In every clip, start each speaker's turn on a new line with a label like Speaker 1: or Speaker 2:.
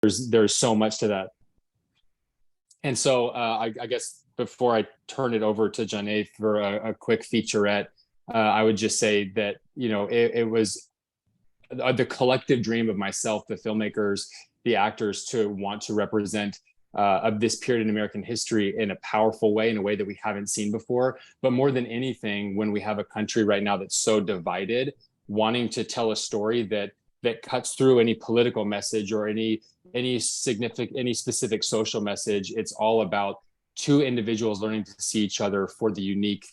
Speaker 1: there's so much to that. And so I guess before I turn it over to Janae for a quick featurette, I would just say that, it was the collective dream of myself, the filmmakers, the actors, to want to represent of this period in American history in a powerful way, in a way that we haven't seen before. But more than anything, when we have a country right now that's so divided, wanting to tell a story that cuts through any political message or any specific social message. It's all about two individuals learning to see each other for the unique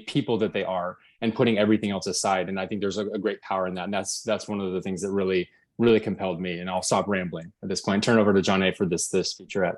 Speaker 1: people that they are, and putting everything else aside. And I think there's a great power in that. And that's one of the things that really, really compelled me. And I'll stop rambling at this point. Turn over to Janae for this featurette.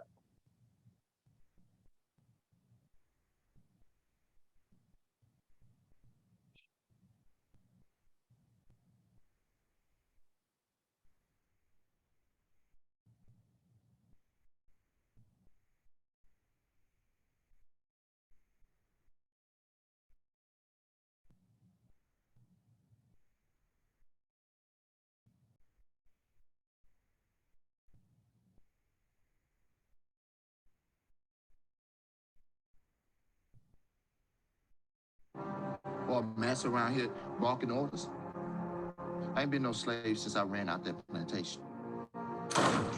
Speaker 2: Or mess around here barking orders. I ain't been no slave since I ran out that plantation.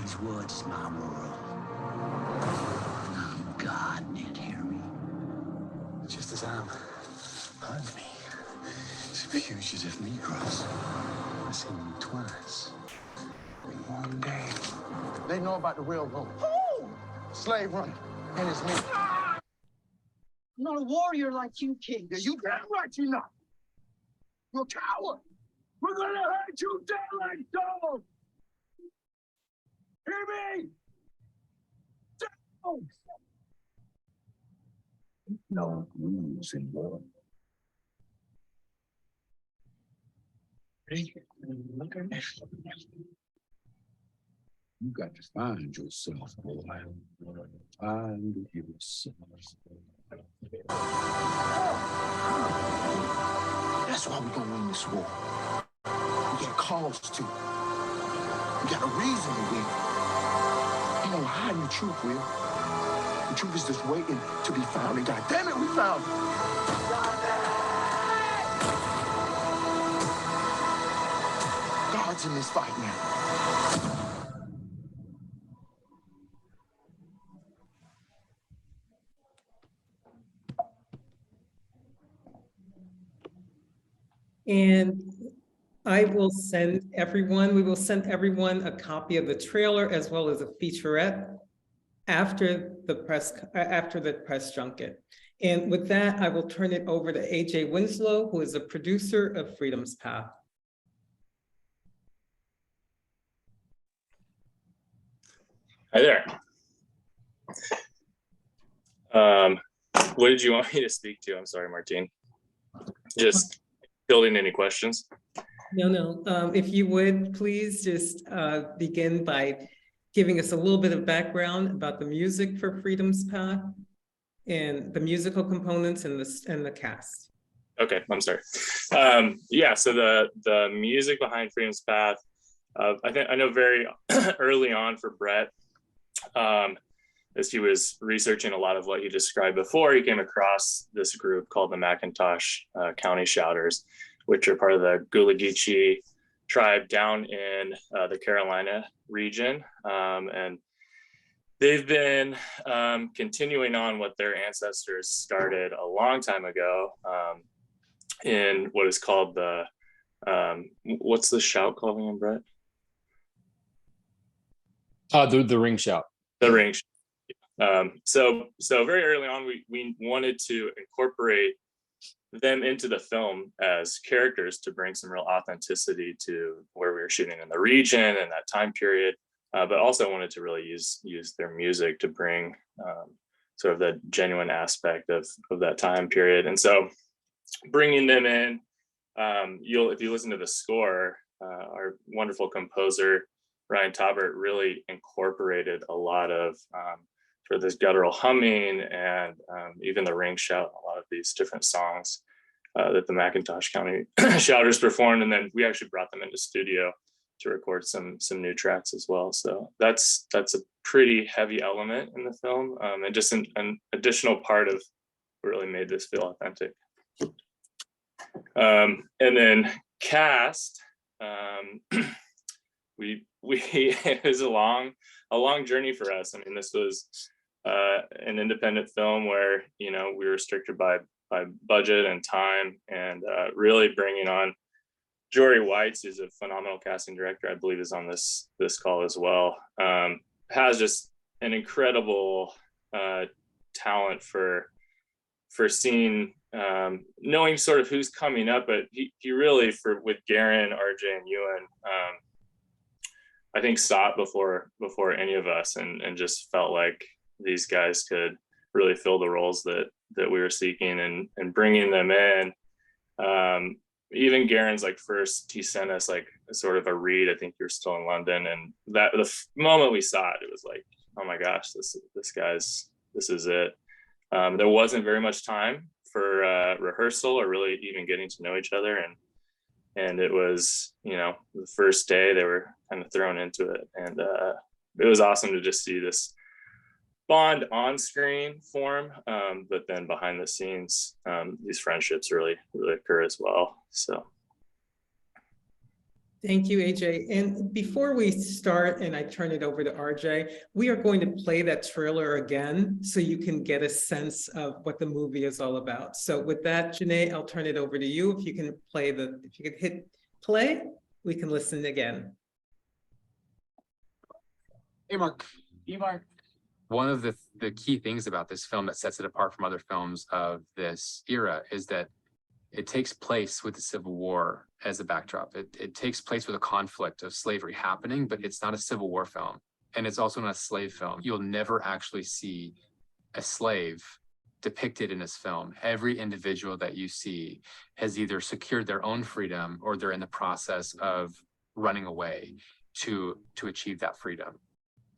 Speaker 3: These woods is my world. God can't hear me.
Speaker 4: Just as I'm hunting me, fugitive Negroes. I've seen them twice. In one day.
Speaker 2: They know about the railroad. Who? Slave runner. And it's me.
Speaker 3: I'm not a warrior like you, King.
Speaker 2: Yeah, you damn right you're not. You're a coward. We're gonna hunt you down like dogs. Hear me? Dogs.
Speaker 4: No rules in war. You got to find yourself, boy. Find yourself.
Speaker 2: That's why we're gonna win this war. We got a cause to. We got a reason to win. Ain't no hiding the truth, Will. The truth is just waiting to be found. And God damn it, we found it. God's in this fight now.
Speaker 5: And we will send everyone a copy of the trailer as well as a featurette after the press junket. And with that, I will turn it over to AJ Winslow, who is a producer of Freedom's Path.
Speaker 6: Hi there. What did you want me to speak to? I'm sorry, Martine. Just building any questions?
Speaker 5: No. If you would, please just begin by giving us a little bit of background about the music for Freedom's Path and the musical components and the cast.
Speaker 6: Okay, I'm sorry. Yeah, so the music behind Freedom's Path, I know very early on for Brett, as he was researching a lot of what he described before, he came across this group called the McIntosh County Shouters, which are part of the Gullah Geechee tribe down in the Carolina region. And they've been continuing on what their ancestors started a long time ago in what is called the, what's the shout called again, Brett?
Speaker 1: The ring shout.
Speaker 6: The ring shout. So very early on, we wanted to incorporate them into the film as characters to bring some real authenticity to where we were shooting in the region and that time period, but also wanted to really use their music to bring sort of the genuine aspect of that time period. And so bringing them in, if you listen to the score, our wonderful composer, Ryan Taubert, really incorporated a lot of for this guttural humming and even the ring shout, a lot of these different songs that the McIntosh County Shouters performed. And then we actually brought them into studio record some new tracks as well. So that's a pretty heavy element in the film, and just an additional part of what really made this feel authentic. And then cast, we it was a long journey for us. I mean, this was an independent film where, you know, we were restricted by budget and time, and really bringing on Jory Weitz, who's a phenomenal casting director, I believe is on this call as well, has just an incredible talent for seeing, knowing sort of who's coming up, but he really, with Gerran, RJ, and Ewen, I think saw it before any of us, and just felt like these guys could really fill the roles that we were seeking, and bringing them in. Even Gerran's like first, he sent us like sort of a read. I think you're still in London, and that the moment we saw it, it was like, oh my gosh, this is it. There wasn't very much time for rehearsal or really even getting to know each other, and it was, you know, the first day they were kind of thrown into it, and it was awesome to just see this bond on screen form, but then behind the scenes, these friendships really occur as well. So
Speaker 5: thank you, AJ. And before we start and I turn it over to RJ, we are going to play that trailer again so you can get a sense of what the movie is all about. So with that, Janae, I'll turn it over to you. If you can hit play, we can listen again.
Speaker 7: Hey, Mark.
Speaker 8: Hey, Mark.
Speaker 7: One of the key things about this film that sets it apart from other films of this era is that it takes place with the Civil War as a backdrop. It takes place with a conflict of slavery happening, but it's not a Civil War film. And it's also not a slave film. You'll never actually see a slave depicted in this film. Every individual that you see has either secured their own freedom or they're in the process of running away to achieve that freedom.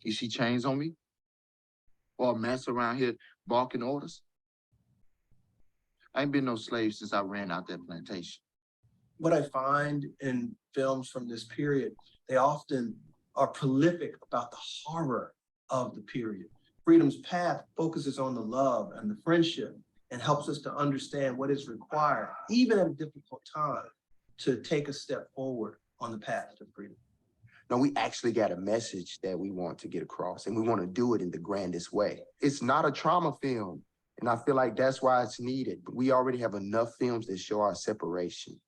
Speaker 2: You see chains on me? Or a mess around here barking orders? I ain't been no slave since I ran out that plantation.
Speaker 9: What I find in films from this period, they often are prolific about the horror of the period. Freedom's Path focuses on the love and the friendship and helps us to understand what is required, even at a difficult time, to take a step forward on the path to freedom.
Speaker 2: No, we actually got a message that we want to get across, and we want to do it in the grandest way. It's not a trauma film, and I feel like that's why it's needed. We already have enough films that show our separation.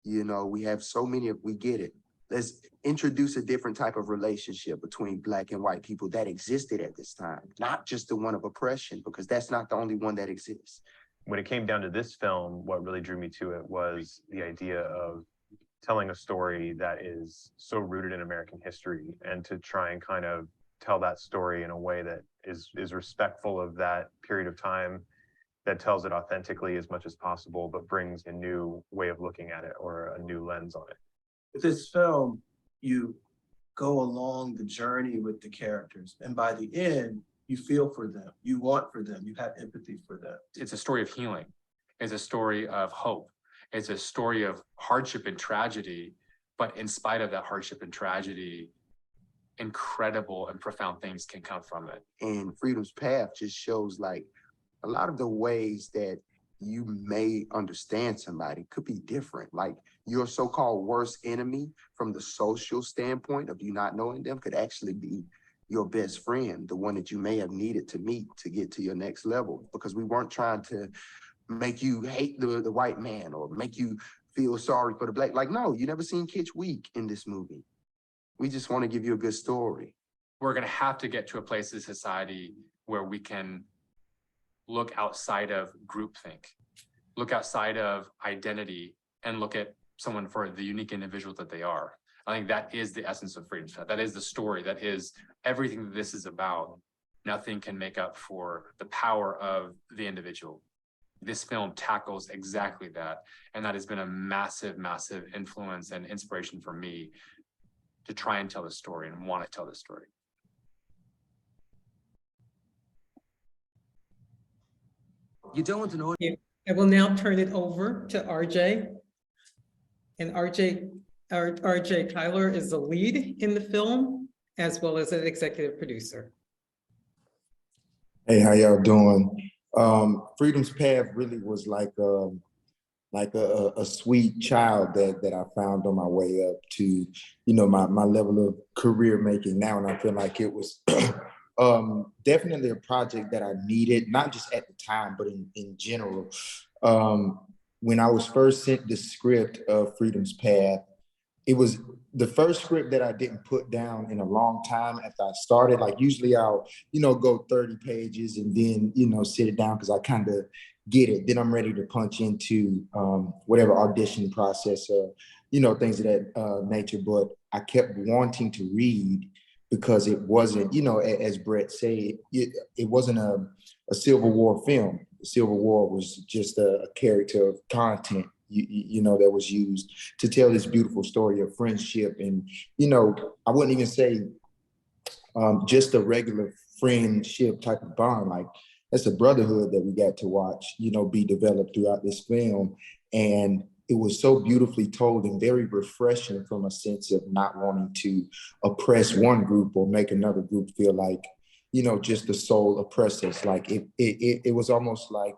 Speaker 2: You know, we have so many, we get it. Let's introduce a different type of relationship between Black and white people that existed at this time, not just the one of oppression, because that's not the only one that exists.
Speaker 10: When it came down to this film, what really drew me to it was the idea of telling a story that is so rooted in American history, and to try and kind of tell that story in a way that is respectful of that period of time, that tells it authentically as much as possible, but brings a new way of looking at it or a new lens on it.
Speaker 9: With this film, you go along the journey with the characters, and by the end, you feel for them, you want for them, you have empathy for them.
Speaker 7: It's a story of healing. It's a story of hope. It's a story of hardship and tragedy, but in spite of that hardship and tragedy, incredible and profound things can come from it.
Speaker 2: And Freedom's Path just shows like a lot of the ways that you may understand somebody could be different. Like your so-called worst enemy from the social standpoint of you not knowing them could actually be your best friend, the one that you may have needed to meet to get to your next level, because we weren't trying to make you hate the white man or make you feel sorry for the Black. Like, no, you never seen Kitch weak in this movie. We just want to give you a good story.
Speaker 7: We're going to have to get to a place in society where we can look outside of groupthink, look outside of identity, and look at someone for the unique individual that they are. I think that is the essence of Freedom's Path. That is the story. That is everything that this is about. Nothing can make up for the power of the individual. This film tackles exactly that. And that has been a massive, massive influence and inspiration for me to try and tell the story and want to tell the story.
Speaker 9: You don't want to know.
Speaker 5: I will now turn it over to RJ. And RJ, R.j.cyler is the lead in the film, as well as an executive producer.
Speaker 8: Hey, how y'all doing? Freedom's Path really was like a sweet child that I found on my way up to, my level of career making now. And I feel like it was definitely a project that I needed, not just at the time, but in general. When I was first sent the script of Freedom's Path, it was the first script that I didn't put down in a long time after I started. Like usually I'll, go 30 pages and then, sit it down because I kind of get it. Then I'm ready to punch into whatever audition process or, things of that nature. But I kept wanting to read because it wasn't, as Brett said, it wasn't a Civil War film. Civil War was just a character of content, that was used to tell this beautiful story of friendship. And, I wouldn't even say just a regular friendship type of bond. Like that's a brotherhood that we got to watch, be developed throughout this film. And it was so beautifully told and very refreshing from a sense of not wanting to oppress one group or make another group feel like, just the sole oppressors. Like it was almost like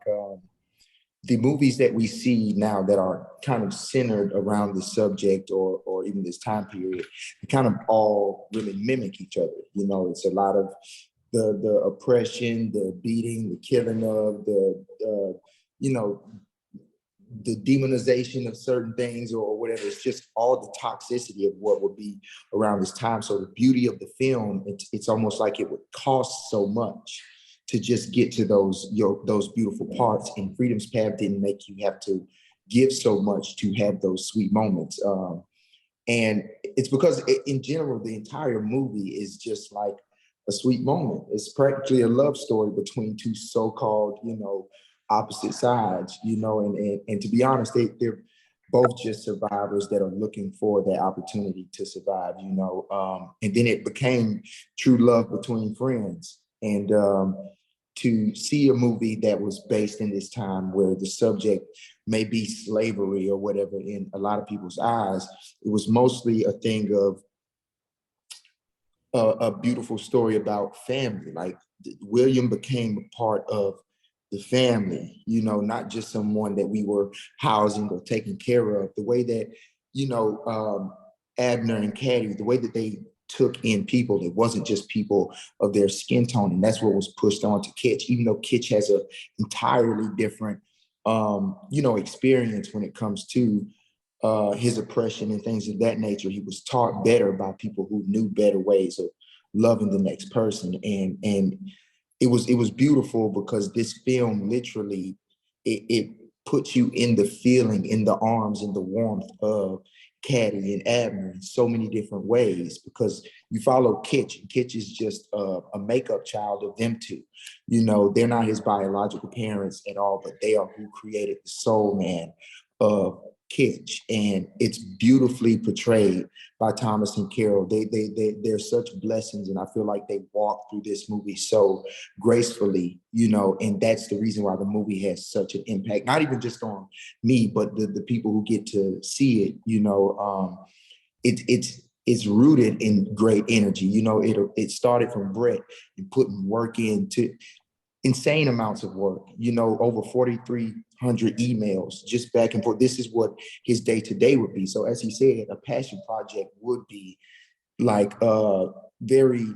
Speaker 8: the movies that we see now that are kind of centered around the subject or even this time period, they kind of all really mimic each other. It's a lot of the oppression, the beating, the killing of the demonization of certain things or whatever. It's just all the toxicity of what would be around this time. So the beauty of the film, it's almost like it would cost so much to just get to those beautiful parts. And Freedom's Path didn't make you have to give so much to have those sweet moments. And it's because in general, the entire movie is just like a sweet moment. It's practically a love story between two so-called, opposite sides, and to be honest, they're both just survivors that are looking for that opportunity to survive, and then it became true love between friends. And to see a movie that was based in this time where the subject may be slavery or whatever in a lot of people's eyes, it was mostly a thing of a beautiful story about family. Like William became a part of the family, not just someone that we were housing or taking care of. The way that, Abner and Caddy, the way that they took in people, it wasn't just people of their skin tone. And that's what was pushed on to Kitch, even though Kitch has an entirely different, experience when it comes to his oppression and things of that nature. He was taught better by people who knew better ways of loving the next person. And it was beautiful because this film literally, it puts you in the feeling, in the arms, in the warmth of Caddy and Abner in so many different ways, because you follow Kitch. Kitch is just a makeup child of them two. They're not his biological parents at all, but they are who created the soul man of Kitch, and it's beautifully portrayed by Thomas and Carol. They're such blessings, and I feel like they walk through this movie so gracefully, and that's the reason why the movie has such an impact, not even just on me, but the people who get to see it. It's rooted in great energy. It started from Brett and putting work into insane amounts of work, over 4,300 emails just back and forth. This is what his day-to-day would be. So as he said, a passion project would be like a very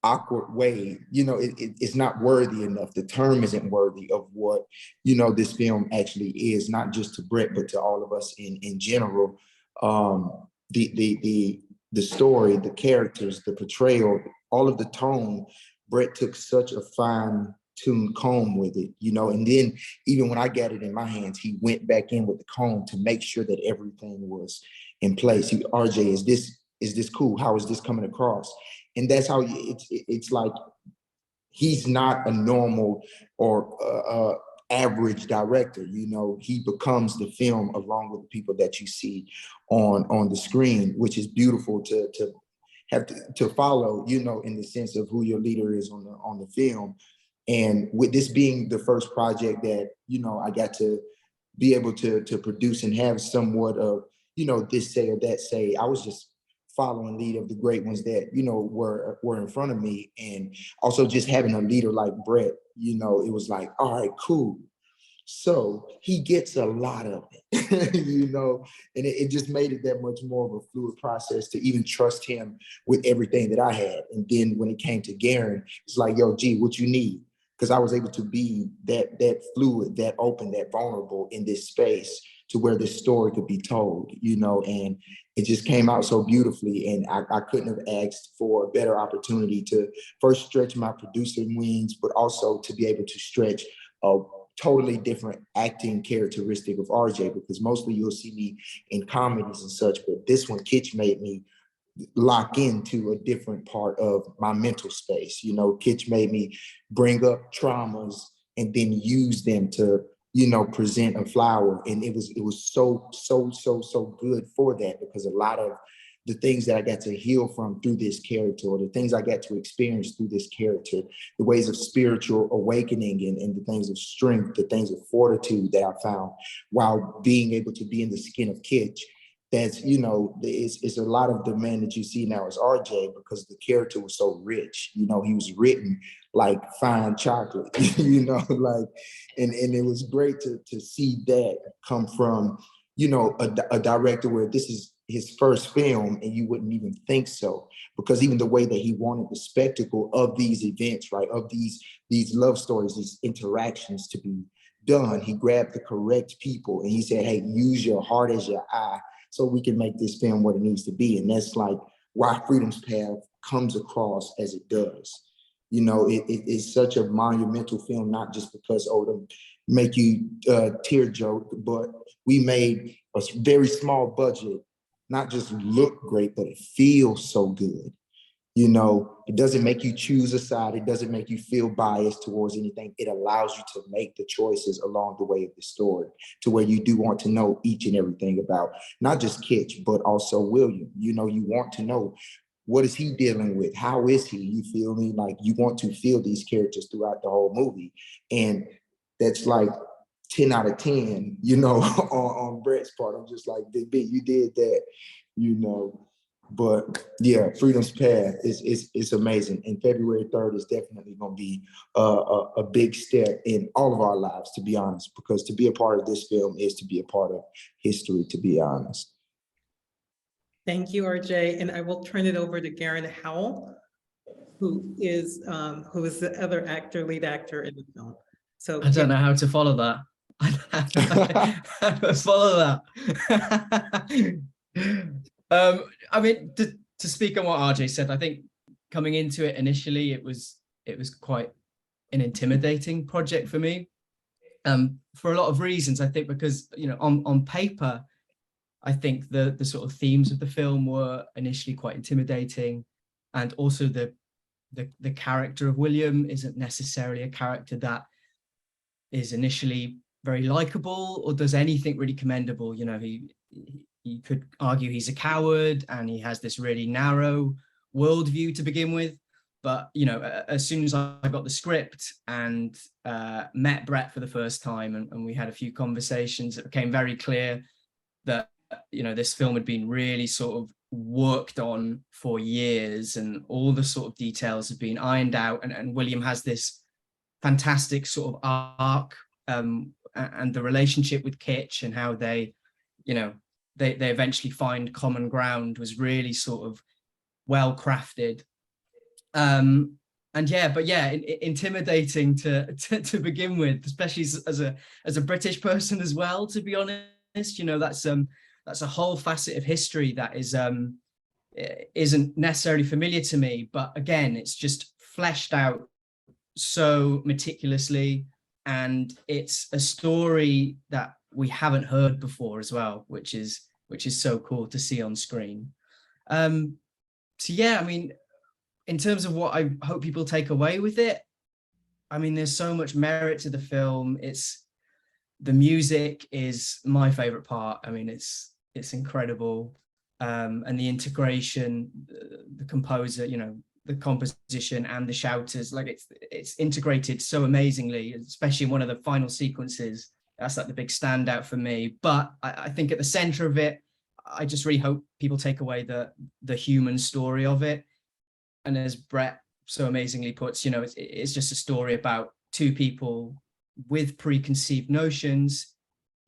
Speaker 8: awkward way, it's not worthy enough. The term isn't worthy of what, this film actually is, not just to Brett, but to all of us in general. The story, the characters, the portrayal, all of the tone, Brett took such a fine-tuned comb with it, and then even when I got it in my hands, he went back in with the comb to make sure that everything was in place. RJ, is this cool? How is this coming across? And that's how it's like, he's not a normal or average director. He becomes the film along with the people that you see on the screen, which is beautiful to have to follow, in the sense of who your leader is on the film. And with this being the first project that, I got to be able to produce and have somewhat of this say or that say. I was just following lead of the great ones that, were in front of me. And also just having a leader like Brett, it was like, all right, cool. So he gets a lot of it, and it just made it that much more of a fluid process to even trust him with everything that I had. And then when it came to Gerran, it's like, yo, G, what you need? Because I was able to be that fluid, that open, that vulnerable in this space to where this story could be told, and it just came out so beautifully. And I couldn't have asked for a better opportunity to first stretch my producer wings, but also to be able to stretch a totally different acting characteristic of RJ, because mostly you'll see me in comedies and such, but this one, Kitch, made me lock into a different part of my mental space. Kitch made me bring up traumas and then use them to, present a flower. And it was so good for that, because a lot of the things that I got to heal from through this character, or the things I got to experience through this character, the ways of spiritual awakening and the things of strength, the things of fortitude that I found while being able to be in the skin of Kitch, that's, it's a lot of the man that you see now as RJ, because the character was so rich. He was written like fine chocolate, and it was great to see that come from, a director where this is his first film, and you wouldn't even think so, because even the way that he wanted the spectacle of these events, right, of these love stories, these interactions to be done, he grabbed the correct people and he said, hey, use your heart as your eye so we can make this film what it needs to be. And that's like why Freedom's Path comes across as it does. It's such a monumental film, not just because, to make you tear joke, but we made a very small budget, not just look great, but it feels so good. It doesn't make you choose a side. It doesn't make you feel biased towards anything. It allows you to make the choices along the way of the story to where you do want to know each and everything about not just Kitch, but also William. You want to know, what is he dealing with? How is he? You feel me? Like, you want to feel these characters throughout the whole movie. And that's like 10 out of 10, on Brett's part. I'm just like, Big B, you did that, But yeah, Freedom's Path is amazing. And February 3rd is definitely going to be a big step in all of our lives, to be honest, because to be a part of this film is to be a part of history, to be honest.
Speaker 5: Thank you, RJ. And I will turn it over to Gerran Howell, who is the other lead actor in the film. So
Speaker 11: I don't know how to follow that. Follow that. I mean, to speak on what RJ said, I think coming into it initially, it was quite an intimidating project for me, for a lot of reasons. I think because, on paper, I think the sort of themes of the film were initially quite intimidating, and also the character of William isn't necessarily a character that is initially very likable or does anything really commendable. You could argue he's a coward and he has this really narrow worldview to begin with. But, as soon as I got the script and met Brett for the first time, and we had a few conversations, it became very clear that, this film had been really sort of worked on for years, and all the sort of details have been ironed out. And William has this fantastic sort of arc, and the relationship with Kitch and how they eventually find common ground was really sort of well crafted. Intimidating to begin with, especially as a British person as well, to be honest. That's a whole facet of history that isn't necessarily familiar to me, but again, it's just fleshed out so meticulously, and it's a story that we haven't heard before as well, which is so cool to see on screen. In terms of what I hope people take away with it, there's so much merit to the film. The music is my favorite part. It's incredible. And the integration, the composer, the composition and the shouters, like it's integrated so amazingly, especially in one of the final sequences. That's like the big standout for me. But I think at the center of it, I just really hope people take away the human story of it. And as Brett so amazingly puts, it's just a story about two people with preconceived notions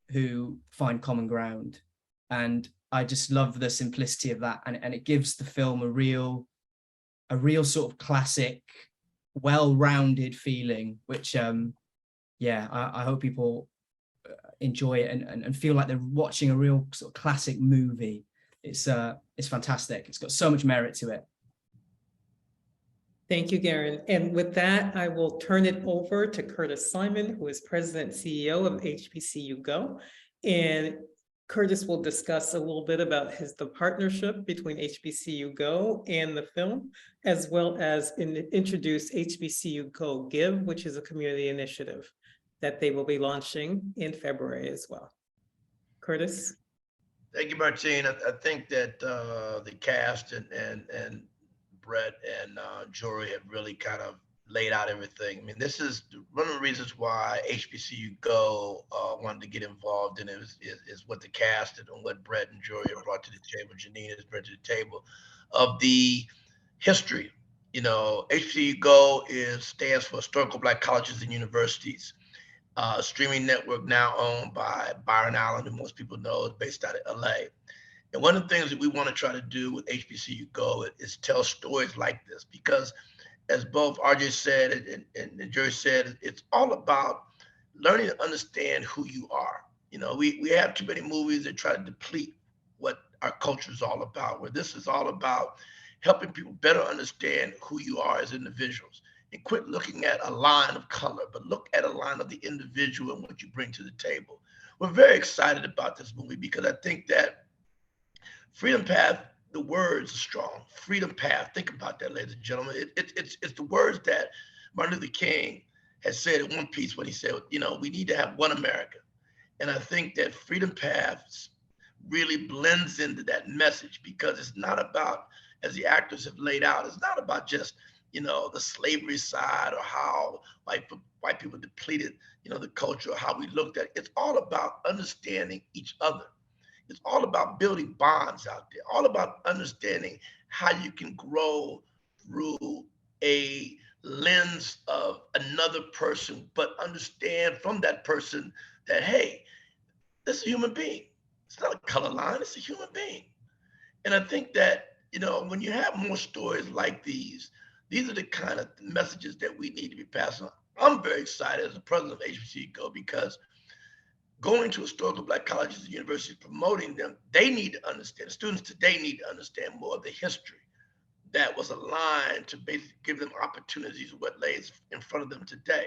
Speaker 11: who find common ground. And I just love the simplicity of that. And it gives the film a real sort of classic, well-rounded feeling, which, I hope people enjoy it and feel like they're watching a real sort of classic movie. It's fantastic. It's got so much merit to it.
Speaker 5: Thank you, Gerran. And with that, I will turn it over to Curtis Simon, who is President and CEO of HBCU Go. And Curtis will discuss a little bit about the partnership between HBCU Go and the film, as well as introduce HBCU Go Give, which is a community initiative that they will be launching in February as well. Curtis?
Speaker 12: Thank you, Martine. I think that the cast and Brett and Jory have really kind of laid out everything. I mean, this is one of the reasons why HBCU Go wanted to get involved in it is what the cast and what Brett and Jory have brought to the table, Janine has brought to the table of the history. HBCU Go stands for Historical Black Colleges and Universities. Streaming network now owned by Byron Allen, who most people know is based out of LA. And one of the things that we want to try to do with HBCU Go is tell stories like this, because as both RJ said and Jerry said, it's all about learning to understand who you are. We have too many movies that try to deplete what our culture is all about, where this is all about helping people better understand who you are as individuals. And quit looking at a line of color, but look at a line of the individual and what you bring to the table. We're very excited about this movie because I think that Freedom Path, the words are strong. Freedom Path, think about that, ladies and gentlemen. It's the words that Martin Luther King has said in one piece when he said, we need to have one America. And I think that Freedom Path really blends into that message, because it's not about, as the actors have laid out, it's not about just the slavery side or how white people depleted, the culture, or how we looked at it. It's all about understanding each other. It's all about building bonds out there, all about understanding how you can grow through a lens of another person, but understand from that person that, hey, this is a human being. It's not a color line, it's a human being. And I think that, when you have more stories like these are the kind of messages that we need to be passing on. I'm very excited as the president of HBCU Go, because going to historical Black colleges and universities, promoting them, they need to understand, students today need to understand more of the history that was aligned to basically give them opportunities of what lays in front of them today.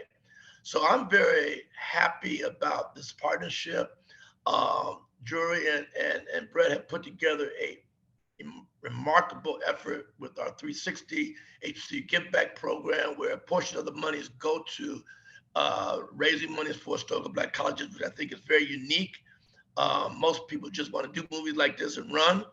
Speaker 12: So I'm very happy about this partnership. Jory and Brett have put together a remarkable effort with our 360 HBCU Give Back program, where a portion of the monies go to raising money for historical Black colleges, which I think is very unique. Most people just want to do movies like this and run,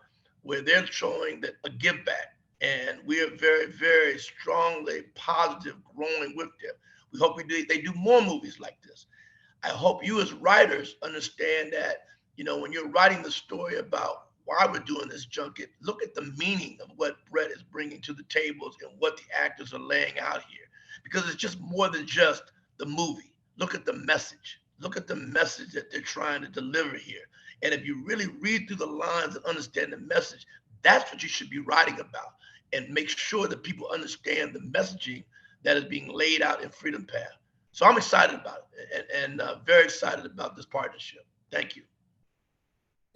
Speaker 12: where they're showing that a give back. And we are very, very strongly positive growing with them. We hope they do more movies like this. I hope you as writers understand that, when you're writing the story about why we're doing this junket, look at the meaning of what Brett is bringing to the tables and what the actors are laying out here, because it's just more than just the movie. Look at the message. Look at the message that they're trying to deliver here. And if you really read through the lines and understand the message, that's what you should be writing about, and make sure that people understand the messaging that is being laid out in Freedom Path. So I'm excited about it and very excited about this partnership. Thank you.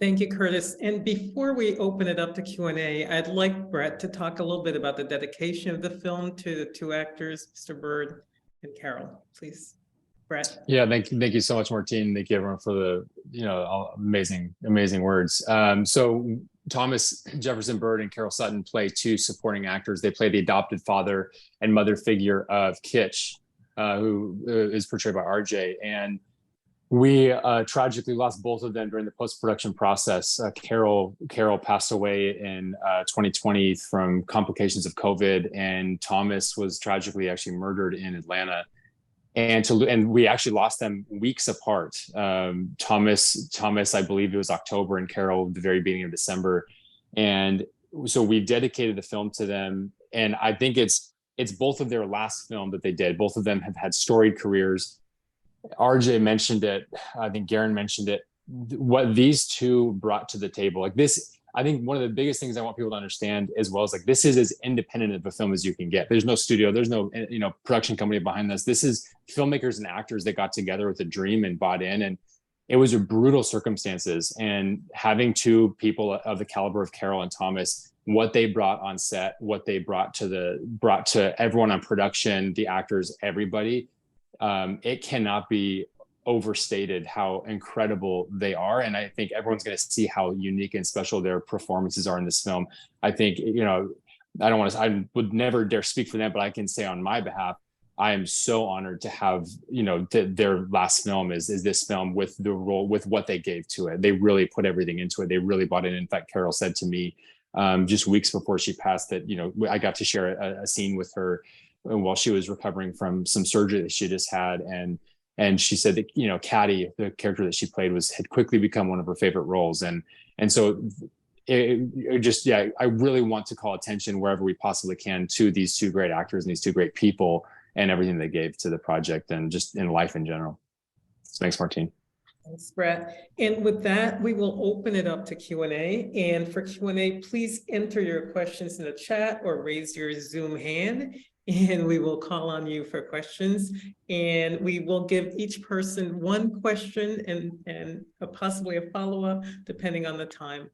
Speaker 5: Thank you, Curtis. And before we open it up to Q&A, I'd like Brett to talk a little bit about the dedication of the film to the two actors, Mr. Bird and Carol, please. Brett.
Speaker 1: Yeah, thank you so much, Martine. Thank you everyone for the all amazing words. So Thomas Jefferson Bird and Carol Sutton play two supporting actors. They play the adopted father and mother figure of Kitch, who is portrayed by RJ. And we tragically lost both of them during the post-production process. Carol passed away in 2020 from complications of COVID, and Thomas was tragically actually murdered in Atlanta. and we actually lost them weeks apart. Thomas, I believe it was October, and Carol the very beginning of December, and so we dedicated the film to them. And I think it's both of their last film that they did. Both of them have had storied careers. RJ mentioned it. I think Gerran mentioned it. What these two brought to the table, like this, I think one of the biggest things I want people to understand as well is like, this is as independent of a film as you can get. There's no studio, there's no, production company behind this. This is filmmakers and actors that got together with a dream and bought in. And it was a brutal circumstances. And having two people of the caliber of Carol and Thomas, what they brought on set, what they brought to everyone on production, the actors, everybody, it cannot be overstated how incredible they are. And I think everyone's going to see how unique and special their performances are in this film. I think, I would never dare speak for them, but I can say on my behalf, I am so honored to have, their last film is this film with the role, with what they gave to it. They really put everything into it. They really bought in. In fact, Carol said to me just weeks before she passed that, I got to share a scene with her while she was recovering from some surgery that she just had. And she said that, Caddy, the character that she played, had quickly become one of her favorite roles. And so I really want to call attention wherever we possibly can to these two great actors and these two great people and everything they gave to the project and just in life in general. So thanks, Martine.
Speaker 5: Thanks, Brett. And with that, we will open it up to Q&A. And for Q&A, please enter your questions in the chat or raise your Zoom hand, and we will call on you for questions. And we will give each person one question and possibly a follow-up, depending on the time.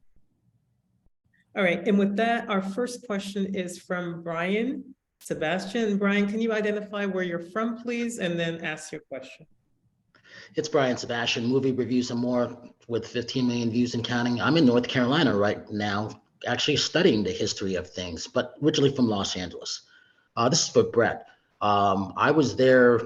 Speaker 5: All right, and with that, our first question is from Brian Sebastian. Brian, can you identify where you're from, please, and then ask your question?
Speaker 13: It's Brian Sebastian, Movie Reviews and More, with 15 million views and counting. I'm in North Carolina right now, actually studying the history of things, but originally from Los Angeles. This is for Brett. I was there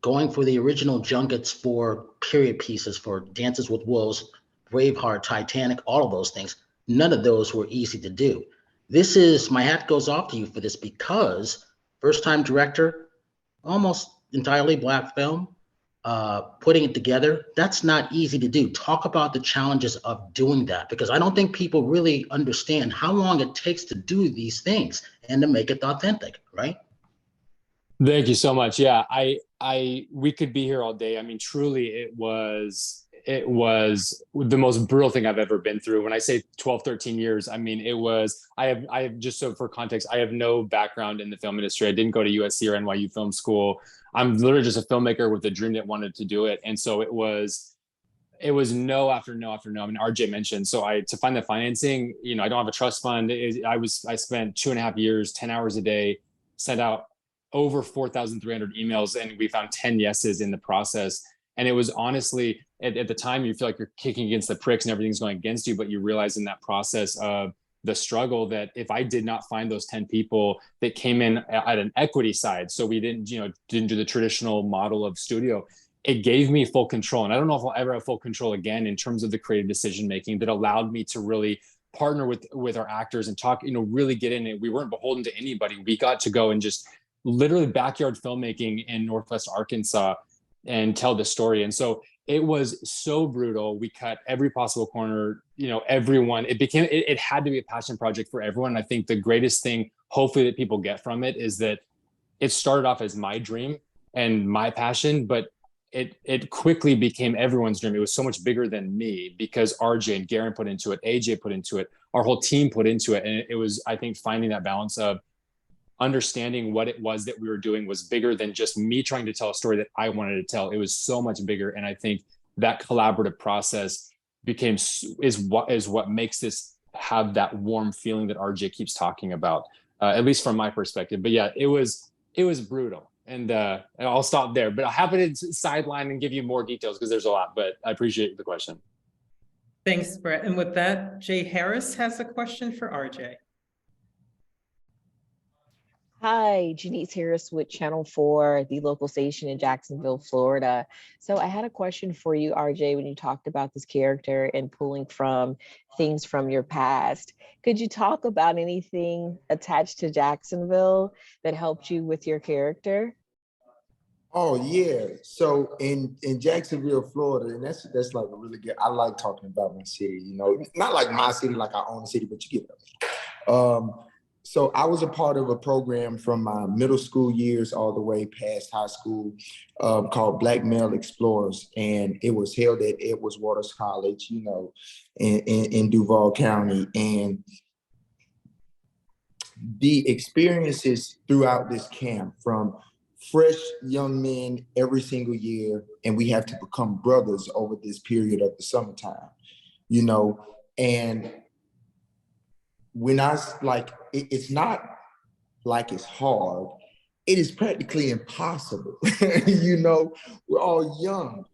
Speaker 13: going for the original junkets for period pieces, for Dances with Wolves, Braveheart, Titanic, all of those things. None of those were easy to do. This is, my hat goes off to you for this, because first-time director, almost entirely Black film, putting it together, that's not easy to do. Talk about the challenges of doing that, because I don't think people really understand how long it takes to do these things and to make it authentic, right?
Speaker 1: Thank you so much. Yeah, we could be here all day. I mean, truly, it was the most brutal thing I've ever been through. When I say 12, 13 years, I mean, I have just, so for context, I have no background in the film industry. I didn't go to USC or NYU film school. I'm literally just a filmmaker with a dream that wanted to do it. And so it was no after no after no. I mean, RJ mentioned, so to find the financing, I don't have a trust fund. I spent 2.5 years, 10 hours a day, sent out over 4,300 emails, and we found 10 yeses in the process. And it was honestly, at the time, you feel like you're kicking against the pricks and everything's going against you, but you realize in that process of the struggle that if I did not find those 10 people that came in at an equity side, so we didn't do the traditional model of studio, it gave me full control. And I don't know if I'll ever have full control again in terms of the creative decision-making that allowed me to really partner with our actors and talk, really get in it. We weren't beholden to anybody. We got to go and just literally backyard filmmaking in Northwest Arkansas and tell the story. And so it was so brutal. We cut every possible corner, everyone. It had to be a passion project for everyone. And I think the greatest thing, hopefully, that people get from it is that it started off as my dream and my passion, but it quickly became everyone's dream. It was so much bigger than me because RJ and Gerran put into it, AJ put into it, our whole team put into it. And it was, I think, finding that balance of understanding what it was that we were doing was bigger than just me trying to tell a story that I wanted to tell. It was so much bigger. And I think that collaborative process is what makes this have that warm feeling that RJ keeps talking about, at least from my perspective. But yeah, it was brutal. And I'll stop there, but I'm happy to sideline and give you more details because there's a lot, but I appreciate the question.
Speaker 5: Thanks, Brett. And with that, Jay Harris has a question for RJ.
Speaker 14: Hi, Janice Harris with Channel 4, the local station in Jacksonville, Florida. So I had a question for you, RJ, when you talked about this character and pulling from things from your past. Could you talk about anything attached to Jacksonville that helped you with your character?
Speaker 8: Oh yeah. So in Jacksonville, Florida, and that's like a really good. I like talking about my city. You know, not like my city, like I own the city, but you get what I mean. So I was a part of a program from my middle school years all the way past high school, called Black Male Explorers, and it was held at Edwards Waters College, you know, in Duval County, and the experiences throughout this camp, from fresh young men every single year, and we have to become brothers over this period of the summertime, you know. And when I like, it's not like it's hard. It is practically impossible. You know, we're all young,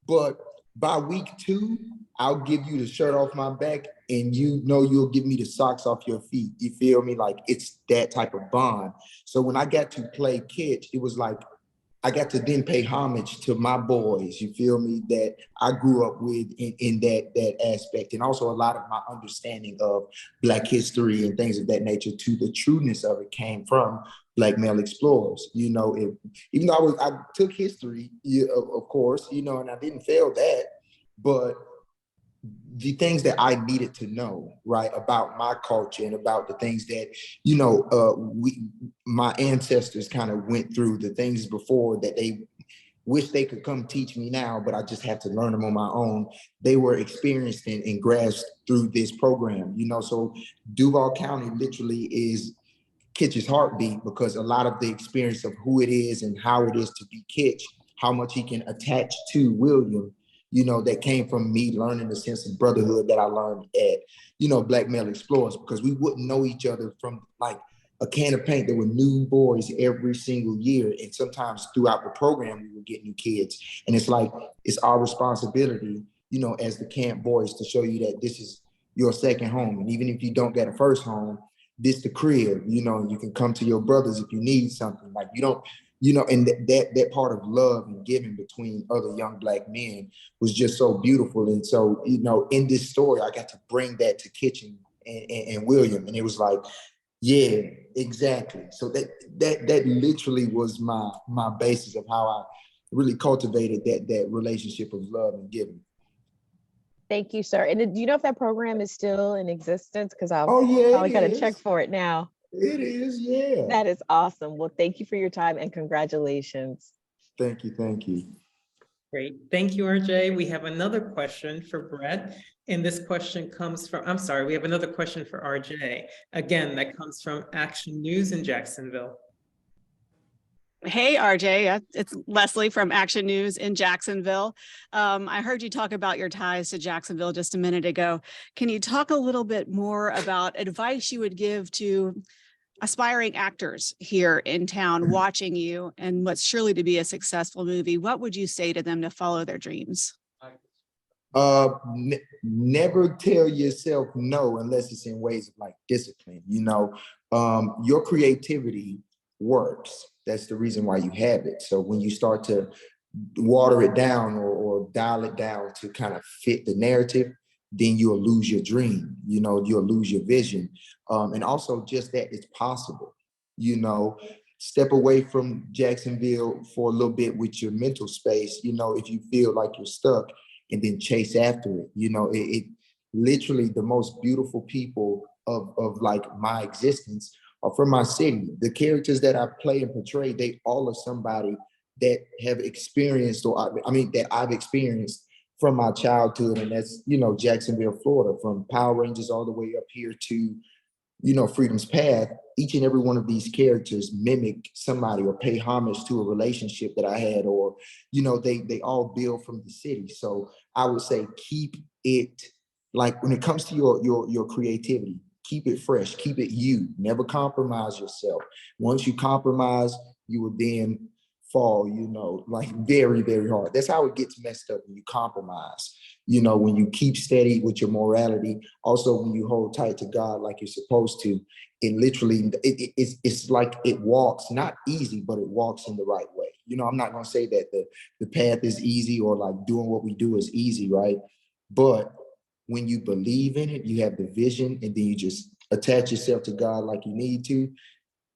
Speaker 8: but by week 2, I'll give you the shirt off my back, and you know you'll give me the socks off your feet. You feel me? Like, it's that type of bond. So when I got to play Kitch, it was like I got to then pay homage to my boys, you feel me, that I grew up with in that aspect. And also a lot of my understanding of Black history and things of that nature, to the trueness of it, came from Black Male Explorers. You know, even though I took history, of course, you know, and I didn't fail that, but the things that I needed to know, right, about my culture and about the things that, you know, my ancestors kind of went through, the things before that they wish they could come teach me now, but I just have to learn them on my own. They were experienced and grasped through this program, you know. So Duval County literally is Kitch's heartbeat, because a lot of the experience of who it is and how it is to be Kitch, how much he can attach to William, you know, that came from me learning the sense of brotherhood that I learned at, you know, Black Male Explorers, because we wouldn't know each other from like a can of paint. There were new boys every single year. And sometimes throughout the program, we would get new kids. And it's like, it's our responsibility, you know, as the camp boys, to show you that this is your second home. And even if you don't get a first home, this the crib, you know, you can come to your brothers if you need something. Like, you don't, you know, and that part of love and giving between other young Black men was just so beautiful. And so, you know, in this story, I got to bring that to Kitchen and William, and it was like, yeah, exactly. So that literally was my basis of how I really cultivated that relationship of love and giving.
Speaker 14: Thank you, sir. And do you know if that program is still in existence? Because I'll
Speaker 8: yeah,
Speaker 14: probably got to check for it now.
Speaker 8: It is, yeah.
Speaker 14: That is awesome. Well, thank you for your time and congratulations.
Speaker 8: Thank you, thank you.
Speaker 5: Great. Thank you, RJ. We have another question for Brett. And this question comes from, I'm sorry, we have another question for RJ. Again, that comes from Action News in Jacksonville.
Speaker 15: Hey, RJ, it's Leslie from Action News in Jacksonville. I heard you talk about your ties to Jacksonville just a minute ago. Can you talk a little bit more about advice you would give to aspiring actors here in town watching you and what's surely to be a successful movie? What would you say to them to follow their dreams?
Speaker 8: Never tell yourself no unless it's in ways of like discipline. You know, your creativity works. That's the reason why you have it. So when you start to water it down or dial it down to kind of fit the narrative, then you'll lose your dream, you know, you'll lose your vision. And also just that it's possible, you know, step away from Jacksonville for a little bit with your mental space, you know, if you feel like you're stuck, and then chase after it. You know, it literally, the most beautiful people of like my existence are from my city. The characters that I play and portray, they all are somebody that have experienced, or I mean, that I've experienced from my childhood. And that's, you know, Jacksonville, Florida, from Power Rangers all the way up here to, you know, Freedom's Path. Each and every one of these characters mimic somebody or pay homage to a relationship that I had, or, you know, they all build from the city. So I would say keep it, like when it comes to your creativity, keep it fresh, keep it you, never compromise yourself. Once you compromise, you will then fall, you know, like very, very hard. That's how it gets messed up, when you compromise. You know, when you keep steady with your morality, also when you hold tight to God like you're supposed to, it literally, it's like it walks, not easy, but it walks in the right way. You know, I'm not gonna say that the path is easy, or like doing what we do is easy, right? But when you believe in it, you have the vision, and then you just attach yourself to God like you need to,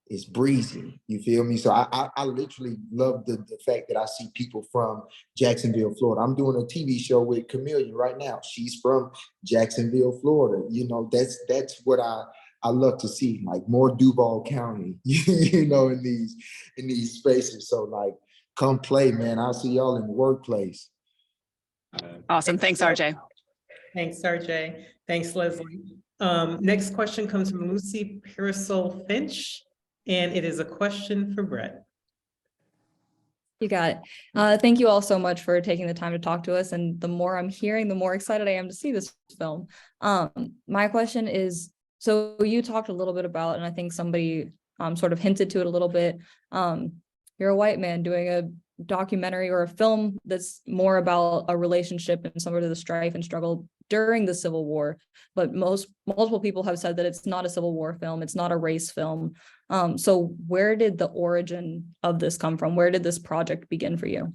Speaker 8: it's breezy. You feel me? So I literally love the fact that I see people from Jacksonville, Florida. I'm doing a TV show with Chameleon right now. She's from Jacksonville, Florida. You know, that's what I love to see, like more Duval County, you know, in these spaces. So like, come play, man. I'll see y'all in the workplace.
Speaker 15: Awesome. Thanks, RJ.
Speaker 5: Thanks, RJ. Thanks, Leslie. Next question comes from Lucy Pearsall Finch, and it is a question for Brett.
Speaker 16: You got it. Thank you all so much for taking the time to talk to us. And the more I'm hearing, the more excited I am to see this film. My question is, so you talked a little bit about, and I think somebody sort of hinted to it a little bit. You're a white man doing a documentary or a film that's more about a relationship and some of the strife and struggle during the Civil War. But multiple people have said that it's not a Civil War film. It's not a race film. So where did the origin of this come from? Where did this project begin for you?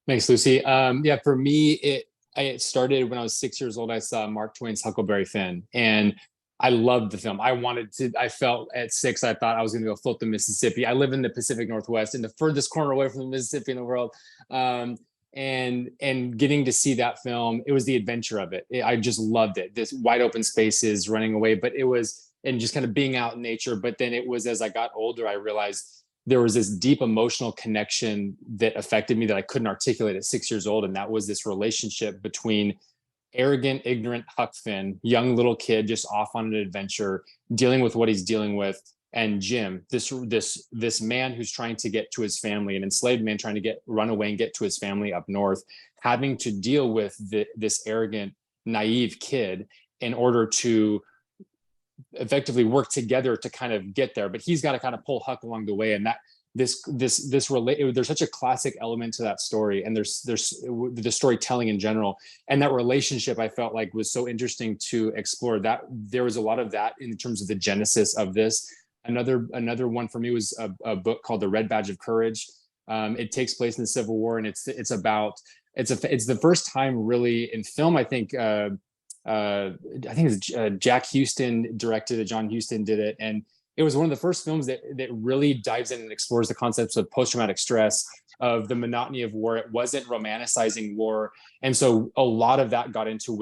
Speaker 1: Thanks, Lucy. Yeah, for me, it started when I was 6 years old. I saw Mark Twain's Huckleberry Finn, and I loved the film. I felt at 6, I thought I was going to go float the Mississippi. I live in the Pacific Northwest, in the furthest corner away from the Mississippi in the world. And getting to see that film, it was the adventure of it. I just loved it. This wide open spaces, running away, but it was, and just kind of being out in nature. But then it was, as I got older, I realized there was this deep emotional connection that affected me that I couldn't articulate at 6 years old. And that was this relationship between arrogant, ignorant Huck Finn, young little kid, just off on an adventure, dealing with what he's dealing with, and Jim, this man who's trying to get to his family, an enslaved man trying to run away and get to his family up north, having to deal with this arrogant, naive kid in order to effectively work together to kind of get there. But he's got to kind of pull Huck along the way, and that there's such a classic element to that story, and there's the storytelling in general, and that relationship I felt like was so interesting to explore. That there was a lot of that in terms of the genesis of this. Another one for me was a book called The Red Badge of Courage. It takes place in the Civil War, and it's the first time really in film. I think it's Jack Huston directed it. John Huston did it, and it was one of the first films that really dives in and explores the concepts of post-traumatic stress, of the monotony of war. It wasn't romanticizing war. And so a lot of that got into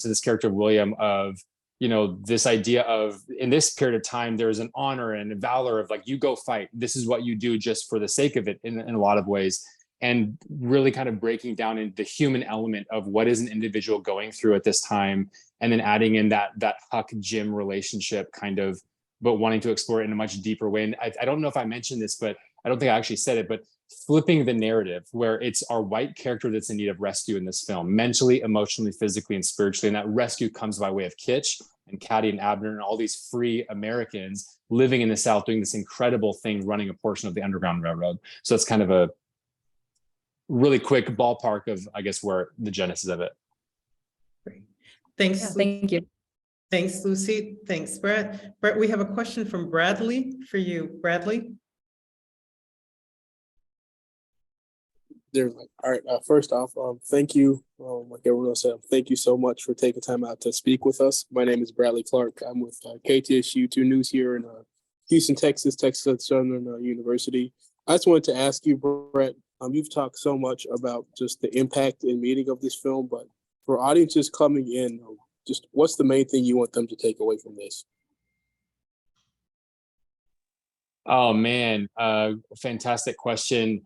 Speaker 1: this character of William, of, you know, this idea of, in this period of time, there's an honor and a valor of like, you go fight. This is what you do just for the sake of it in a lot of ways. And really kind of breaking down into the human element of what is an individual going through at this time. And then adding in that Huck-Jim relationship kind of, but wanting to explore it in a much deeper way. And I don't know if I mentioned this, but I don't think I actually said it, but flipping the narrative where it's our white character that's in need of rescue in this film, mentally, emotionally, physically, and spiritually. And that rescue comes by way of Kitch and Caddy and Abner and all these free Americans living in the South, doing this incredible thing, running a portion of the Underground Railroad. So it's kind of a really quick ballpark of, I guess, where the genesis of it.
Speaker 5: Great. Thanks.
Speaker 16: Yeah, thank you.
Speaker 5: Thanks, Lucy. Thanks, Brett. Brett, we have a question from Bradley for you. Bradley?
Speaker 17: All right. First off, thank you. Like everyone else said, thank you so much for taking time out to speak with us. My name is Bradley Clark. I'm with KTSU 2 News here in Houston, Texas Southern University. I just wanted to ask you, Brett, you've talked so much about just the impact and meaning of this film, but for audiences coming in, just what's the main thing you want them to take away from this?
Speaker 1: Oh man, fantastic question.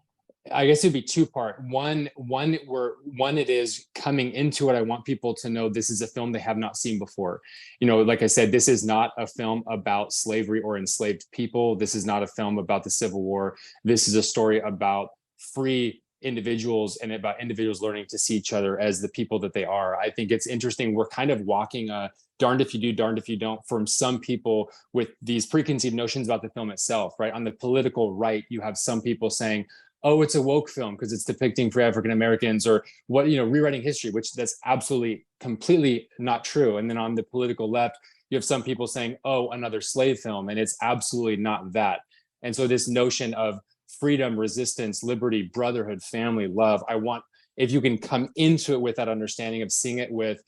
Speaker 1: I guess it'd be two-part. One, it is coming into it. I want people to know this is a film they have not seen before. You know, like I said, this is not a film about slavery or enslaved people. This is not a film about the Civil War. This is a story about free individuals and about individuals learning to see each other as the people that they are. I think it's interesting. We're kind of walking a darned if you do, darned if you don't from some people with these preconceived notions about the film itself, right? On the political right, you have some people saying, oh, it's a woke film because it's depicting free African Americans, or what, you know, rewriting history, which that's absolutely, completely not true. And then on the political left, you have some people saying, oh, another slave film, and it's absolutely not that. And so this notion of freedom, resistance, liberty, brotherhood, family, love, I want, if you can come into it with that understanding of seeing it with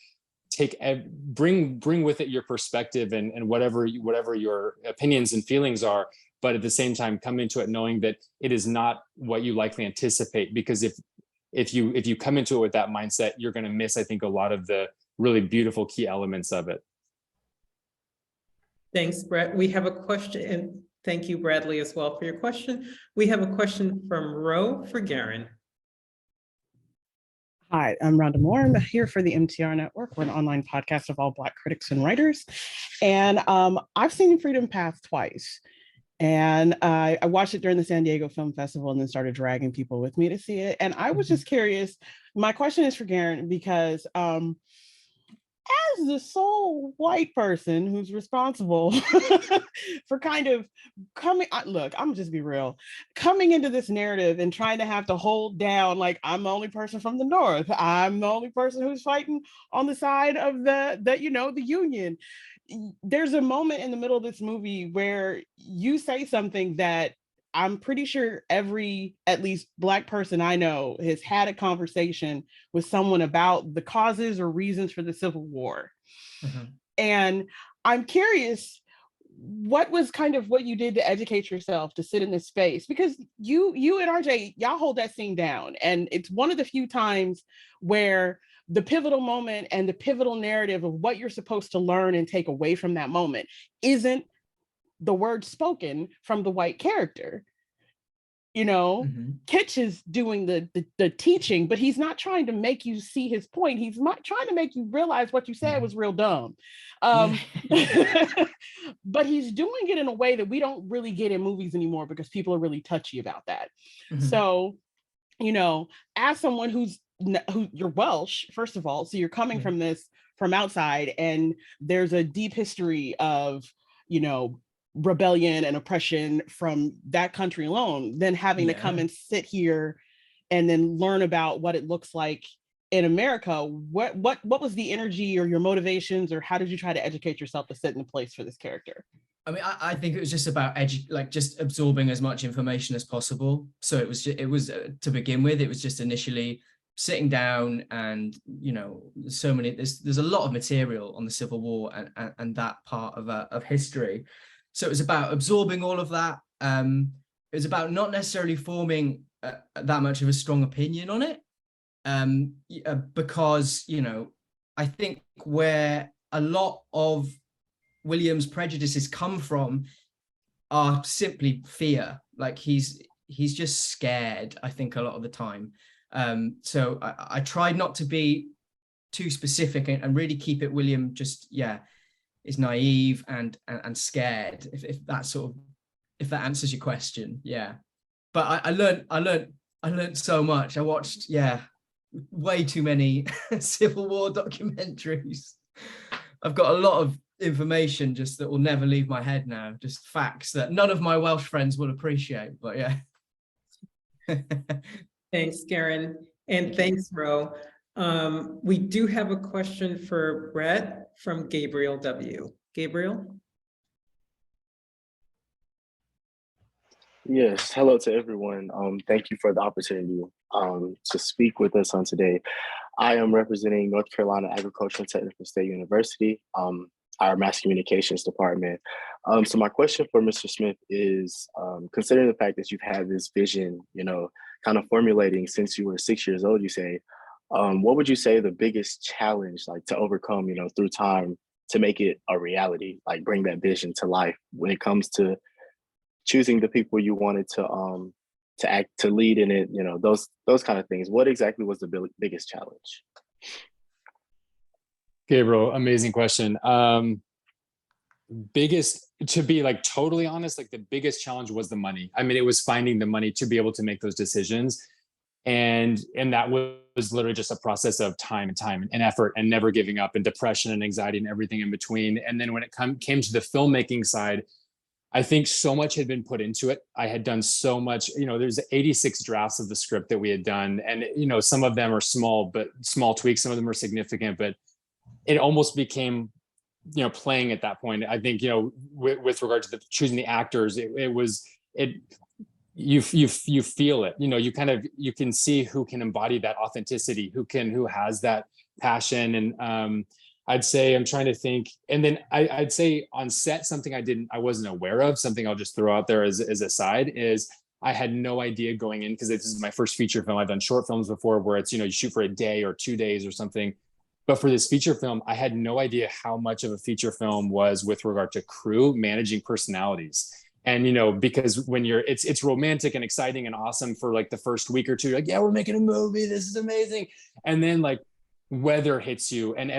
Speaker 1: bring with it your perspective and whatever your opinions and feelings are, but at the same time come into it knowing that it is not what you likely anticipate, because if you come into it with that mindset, you're going to miss, I think, a lot of the really beautiful key elements of it.
Speaker 5: Thanks, Brett. We have a question, and thank you, Bradley, as well for your question. We have a question from Ro for Gerran.
Speaker 18: Hi, I'm Rhonda Moore. I'm here for the MTR Network. We're an online podcast of all Black critics and writers. And I've seen Freedom Path twice. And I watched it during the San Diego Film Festival and then started dragging people with me to see it. And I was just curious. My question is for Gerran, because as the sole white person who's responsible for kind of coming, look, I'm gonna just be real, coming into this narrative and trying to have to hold down, like, I'm the only person from the North, I'm the only person who's fighting on the side of the Union. There's a moment in the middle of this movie where you say something that I'm pretty sure every, at least Black person I know, has had a conversation with someone about the causes or reasons for the Civil War. Mm-hmm. And I'm curious, what was kind of what you did to educate yourself to sit in this space? Because you and RJ, y'all hold that scene down. And it's one of the few times where the pivotal moment and the pivotal narrative of what you're supposed to learn and take away from that moment isn't the word spoken from the white character. Kitch is doing the teaching, but he's not trying to make you see his point. He's not trying to make you realize what you said was real dumb. But he's doing it in a way that we don't really get in movies anymore because people are really touchy about that. Mm-hmm. So, as someone who you're Welsh, first of all, so you're coming from this from outside, and there's a deep history of, rebellion and oppression from that country alone, then having to come and sit here and then learn about what it looks like in America. What was the energy or your motivations, or how did you try to educate yourself to sit in the place for this character?
Speaker 11: I mean, I think it was just about just absorbing as much information as possible. So it was to begin with, it was just initially sitting down and, there's a lot of material on the Civil War and that part of history. So it was about absorbing all of that. It was about not necessarily forming that much of a strong opinion on it, because, I think where a lot of William's prejudices come from are simply fear. Like he's just scared, I think, a lot of the time. So I tried not to be too specific and really keep it William just, is naive and scared, if that answers your question. But I learned so much. I watched way too many Civil War documentaries. I've got a lot of information just that will never leave my head now, just facts that none of my Welsh friends will appreciate, but
Speaker 5: Thanks, Gerran, and thanks, Ro. We do have a question for Brett from Gabriel W. Gabriel?
Speaker 19: Yes, hello to everyone. Thank you for the opportunity to speak with us on today. I am representing North Carolina Agricultural and Technical State University, our mass communications department. So my question for Mr. Smith is, considering the fact that you've had this vision, kind of formulating since you were 6 years old, you say, what would you say the biggest challenge, to overcome, through time to make it a reality, bring that vision to life when it comes to choosing the people you wanted to lead in it, those kind of things. What exactly was the biggest challenge?
Speaker 1: Gabriel, amazing question. Biggest, to be totally honest, the biggest challenge was the money. I mean, it was finding the money to be able to make those decisions. And that was literally just a process of time and effort and never giving up, and depression and anxiety and everything in between. And then when it came to the filmmaking side, I think so much had been put into it. I had done so much, there's 86 drafts of the script that we had done. And, some of them are small tweaks, some of them are significant, but it almost became, playing at that point. I think, with regard to choosing the actors, you feel it, you can see who can embody that authenticity, who has that passion. And I'd say I'm trying to think. And then I'd say on set, something I wasn't aware of, something I'll just throw out there as a side is I had no idea going in, because this is my first feature film. I've done short films before where it's, you shoot for a day or 2 days or something. But for this feature film, I had no idea how much of a feature film was with regard to crew managing personalities. And, because when it's romantic and exciting and awesome for like the first week or two, you're like, yeah, we're making a movie. This is amazing. And then like weather hits you and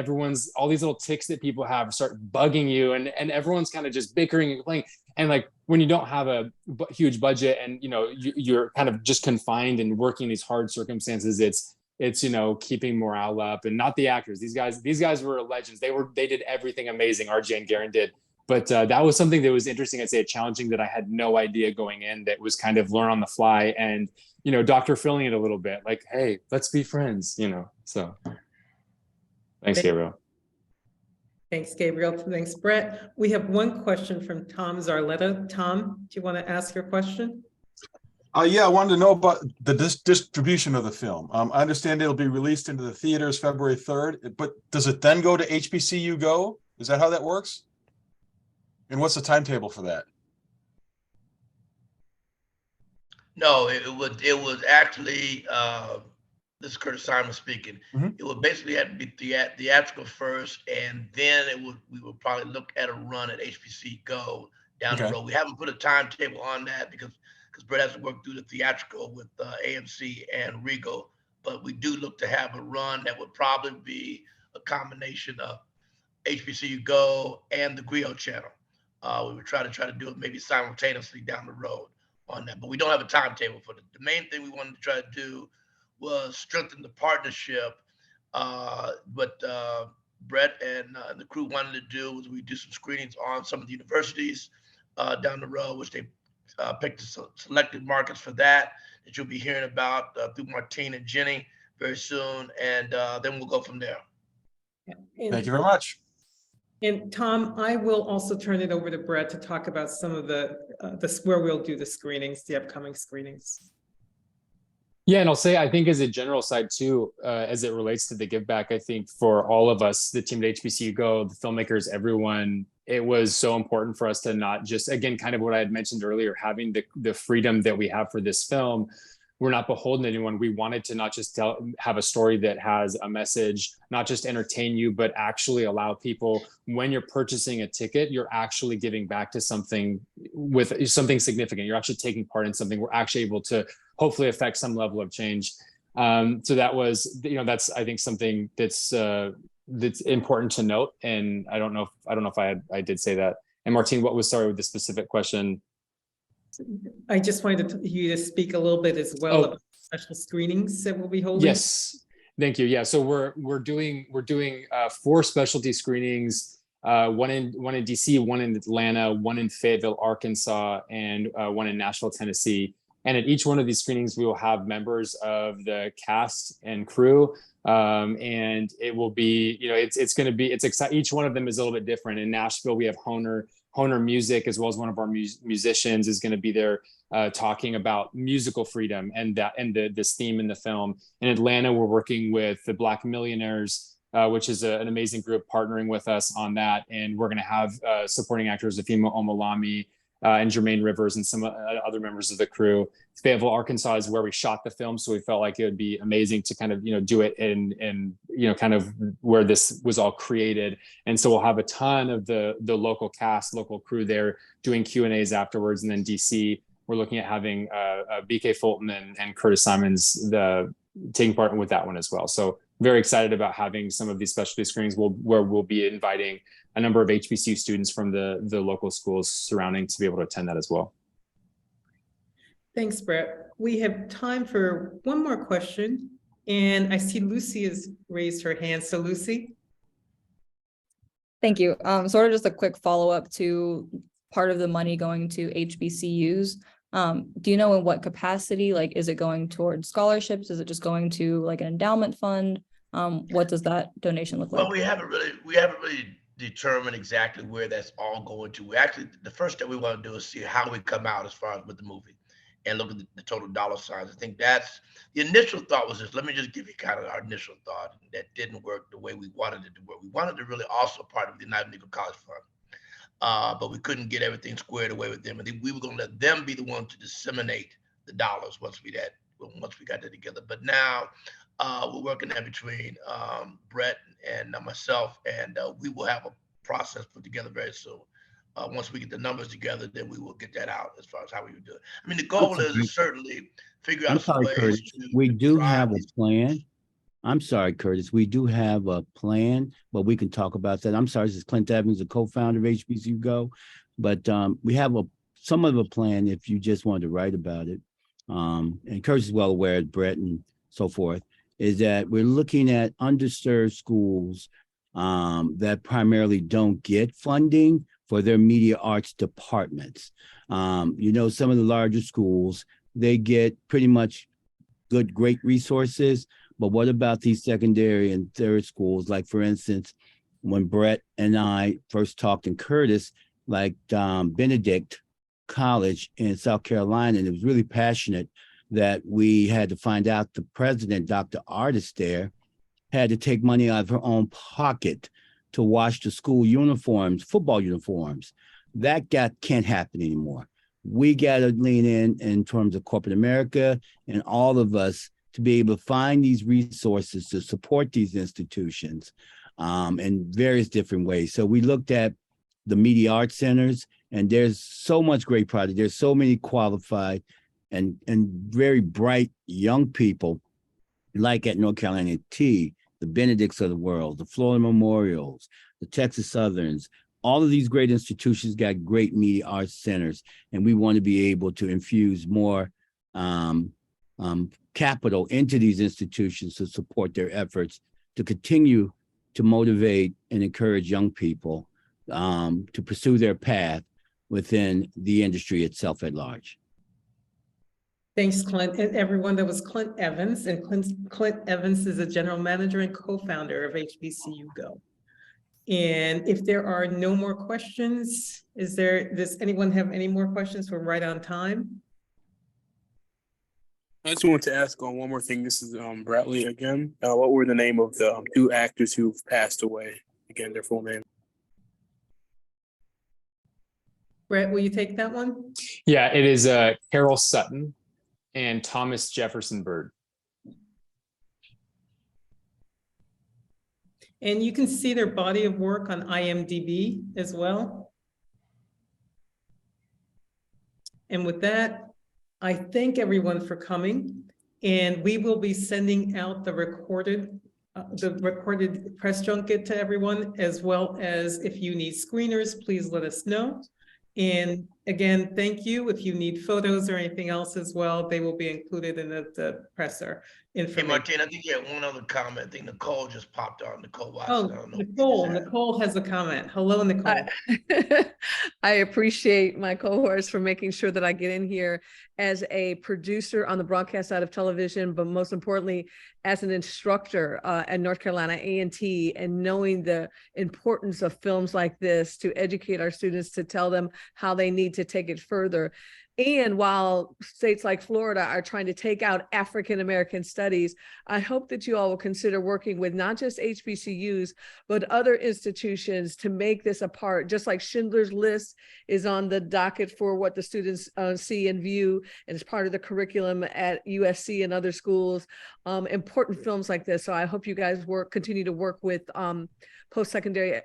Speaker 1: all these little ticks that people have start bugging you, and everyone's kind of just bickering and playing. And like when you don't have a huge budget and you're kind of just confined and working in these hard circumstances, it's keeping morale up. And not the actors, these guys were legends. They did everything amazing, RJ and Gerran did. But that was something that was interesting, I'd say challenging, that I had no idea going in, that was kind of learn on the fly and Dr. Philling it a little bit, like, hey, let's be friends, so thanks, Gabriel.
Speaker 5: Thanks, Gabriel. Thanks, Brett. We have one question from Tom Zarletta. Tom, do you want to ask your question?
Speaker 20: Yeah, I wanted to know about the distribution of the film. I understand it'll be released into the theaters February 3rd, but does it then go to HBCU Go? Is that how that works? And what's the timetable for that?
Speaker 12: No, it would actually, this is Curtis Simon speaking. It would basically have to be theatrical first, and then we would probably look at a run at HBC Go down the road. We haven't put a timetable on that because Brett has to work through the theatrical with AMC and Regal, but we do look to have a run that would probably be a combination of HBCU Go and the Griot channel. We would try to do it maybe simultaneously down the road on that, but we don't have a timetable for it. The main thing we wanted to try to do was strengthen the partnership. What Brett and the crew wanted to do was we do some screenings on some of the universities down the road, which they picked selected markets for that you'll be hearing about through Martine and Jenny very soon, and then we'll go from there.
Speaker 20: Thank you very much.
Speaker 5: And Tom, I will also turn it over to Brett to talk about some of the where we'll do the screenings, the upcoming screenings.
Speaker 1: Yeah, and I'll say, I think as a general side too, as it relates to the give back, I think for all of us, the team at HBCU Go, the filmmakers, everyone, it was so important for us to not just, again, kind of what I had mentioned earlier, having the freedom that we have for this film. We're not beholden to anyone. We wanted to not just have a story that has a message, not just entertain you, but actually allow people, when you're purchasing a ticket, you're actually giving back to something with something significant. You're actually taking part in something. We're actually able to hopefully affect some level of change. So that was, that's, I think, something that's important to note. And I don't know if I did say that. And Martine, what was, sorry, with the specific question?
Speaker 5: I just wanted you to speak a little bit as well about special screenings that we'll be holding.
Speaker 1: Yes, thank you. Yeah, so we're doing 4 specialty screenings, one in DC, one in Atlanta, one in Fayetteville, Arkansas, and one in Nashville, Tennessee. And at each one of these screenings, we will have members of the cast and crew, and it will be, it's going to be, it's exciting. Each one of them is a little bit different. In Nashville, we have Honer Music, as well as one of our musicians is going to be there talking about musical freedom and this theme in the film. In Atlanta, we're working with the Black Millionaires, which is an amazing group partnering with us on that. And we're going to have supporting actors Afima Omalami and Jermaine Rivers and some other members of the crew. Fayetteville, Arkansas is where we shot the film, so we felt like it would be amazing to kind of do it in kind of where this was all created. And so we'll have a ton of the local cast, local crew there doing Q&As afterwards. And then DC, we're looking at having BK Fulton and Curtis Simons taking part with that one as well. So very excited about having some of these specialty screenings where we'll be inviting a number of HBCU students from the local schools surrounding to be able to attend that as well.
Speaker 5: Thanks, Brett. We have time for one more question. And I see Lucy has raised her hand. So Lucy.
Speaker 16: Thank you. Sort of just a quick follow-up to part of the money going to HBCUs. Do you know in what capacity? Like, is it going towards scholarships? Is it just going to like an endowment fund? What does that donation look like?
Speaker 12: Well, we haven't really determined exactly where that's all going to. The first step we want to do is see how we come out as far as with the movie. and look at the total dollar signs. I think that's the initial thought was this. Let me just give you kind of our initial thought that didn't work the way we wanted it to work. We wanted to really also part of the United Negro College Fund, but we couldn't get everything squared away with them. And we were going to let them be the one to disseminate the dollars once we got that together. But now we're working there between Brett and myself, and we will have a process put together very soon. Once we get the numbers together, then we will get that out as far as how we would do it. I mean, the goal is certainly figure out some ways
Speaker 21: Curtis,
Speaker 12: to.
Speaker 21: we do have a plan. I'm sorry, Curtis. We do have a plan, but we can talk about that. I'm sorry, this is Clint Evans, the co-founder of HBCU Go, but we have some of a plan if you just wanted to write about it. And Curtis is well aware, Brett and so forth, is that we're looking at underserved schools that primarily don't get funding for their media arts departments. You know, some of the larger schools, they get pretty much great resources, but what about these secondary and third schools? Like, for instance, when Brett and I first talked in Curtis, like Benedict College in South Carolina, and it was really passionate that we had to find out the president, Dr. Artis there, had to take money out of her own pocket to wash the school uniforms, football uniforms. That can't happen anymore. We got to lean in terms of corporate America and all of us to be able to find these resources to support these institutions in various different ways. So we looked at the media arts centers, and there's so much great project. There's so many qualified and very bright young people, like at North Carolina T, the Benedicts of the world, the Florida Memorials, the Texas Southerns. All of these great institutions got great media arts centers, and we want to be able to infuse more capital into these institutions to support their efforts to continue to motivate and encourage young people to pursue their path within the industry itself at large.
Speaker 5: Thanks, Clint, and everyone. That was Clint Evans, and Clint Evans is a general manager and co-founder of HBCU Go. And if there are no more questions, does anyone have any more questions? We're right on time.
Speaker 17: I just wanted to ask on one more thing. This is Bradley again. What were the name of the two actors who've passed away? Again, their full name.
Speaker 5: Brett, will you take that one?
Speaker 1: Yeah, it is Carol Sutton and Thomas Jefferson Bird.
Speaker 5: And you can see their body of work on IMDb as well. And with that, I thank everyone for coming, and we will be sending out the recorded press junket to everyone, as well as if you need screeners, please let us know. And again, thank you. If you need photos or anything else as well, they will be included in the presser information.
Speaker 12: Hey, Martina, I think you had one other comment. I think Nicole just popped on. Nicole Watson.
Speaker 5: Oh,
Speaker 12: I don't know.
Speaker 5: Nicole has a comment. Hello, Nicole.
Speaker 22: I appreciate my cohorts for making sure that I get in here as a producer on the broadcast side of television, but most importantly, as an instructor at North Carolina A&T, and knowing the importance of films like this to educate our students, to tell them how they need to take it further. And while states like Florida are trying to take out African-American studies, I hope that you all will consider working with not just HBCUs, but other institutions to make this a part, just like Schindler's List is on the docket for what the students see and view, and it's part of the curriculum at USC and other schools, important films like this. So I hope you guys continue to work with post-secondary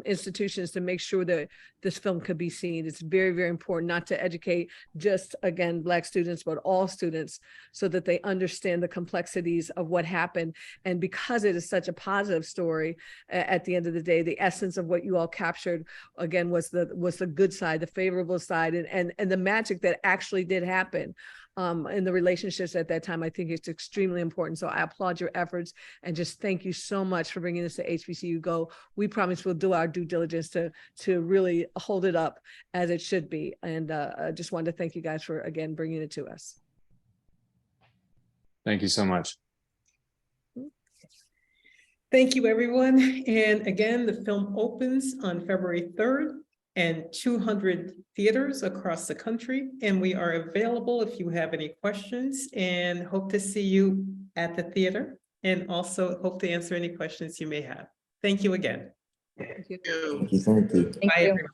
Speaker 22: institutions to make sure that this film could be seen. It's very, very important not to educate just, again, Black students, but all students, so that they understand the complexities of what happened. And because it is such a positive story, at the end of the day, the essence of what you all captured, again, was the good side, the favorable side, and the magic that actually did happen. In the relationships at that time, I think it's extremely important. So I applaud your efforts, and just thank you so much for bringing this to HBCU Go. We promise we'll do our due diligence to really hold it up as it should be. And I just wanted to thank you guys for, again, bringing it to us.
Speaker 1: Thank you so much.
Speaker 5: Thank you, everyone. And again, the film opens on February 3rd. and 200 theaters across the country. And we are available if you have any questions, and hope to see you at the theater, and also hope to answer any questions you may have. Thank you again.
Speaker 8: Thank you.
Speaker 5: Bye, everyone.